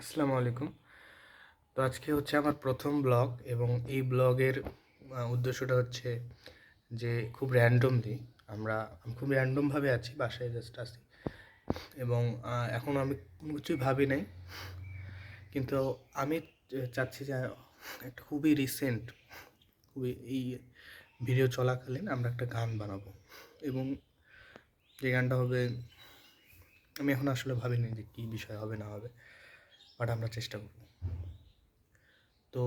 আসসালামু আলাইকুম। তো আজকে হচ্ছে আমার প্রথম ব্লগ এবং এই ব্লগের উদ্দেশ্যটা হচ্ছে যে খুব র্যান্ডমলি আমি খুব র্যান্ডমভাবে আছি, বাসায় জাস্ট আছি এবং এখনও আমি কোনো কিছুই ভাবি নাই, কিন্তু আমি চাচ্ছি যে একটা খুবই রিসেন্ট, খুবই এই ভিডিও চলাকালীন আমরা একটা গান বানাবো এবং যে গানটা হবে, আমি এখন আসলে ভাবিনি যে কী বিষয় হবে না হবে, বাট আমরা চেষ্টা করব। তো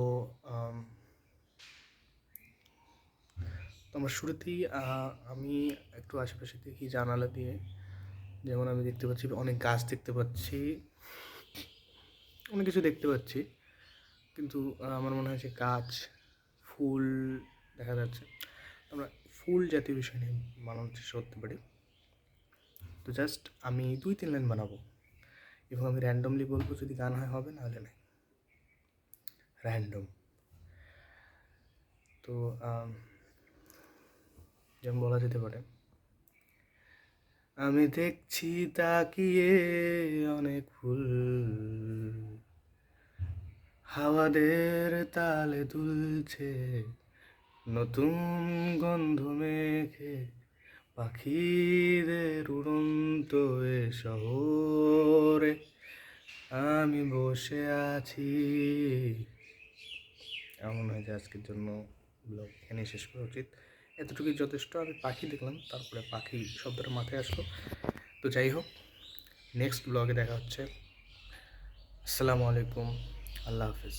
আমার শুরুতেই আমি একটু আশেপাশে দেখি জানালা দিয়ে, যেমন আমি দেখতে পাচ্ছি অনেক গাছ দেখতে পাচ্ছি, অনেক কিছু দেখতে পাচ্ছি, কিন্তু আমার মনে হয় যে গাছ, ফুল দেখা যাচ্ছে। আমরা ফুল জাতীয় বিষয় নিয়ে বানানোর চেষ্টা করতে পারি। তো জাস্ট আমি 2-3 লাইন বানাবো এবং আমি র্যান্ডমলি বলবো, যদি গান হয় হবে, নাহলে নাই, র্যান্ডম। তো যেমন বলা যেতে পারে, আমি দেখছি তাকিয়ে অনেক ফুল, হাওয়াদের তালে দুলছে নতুন গন্ধ মেখে, পাখিদের উড়ন্ত এ শহরে আমি বসে আছি। এমন হয় যে আজকের জন্য ব্লগ এখানে শেষ করা উচিত। এতটুকুই যথেষ্ট। আমি পাখি দেখলাম, তারপরে পাখি শব্দটা মাথায় আসলো। তো যাই হোক, নেক্সট ব্লগে দেখা হচ্ছে। আসসালামু আলাইকুম, আল্লাহ হাফিজ।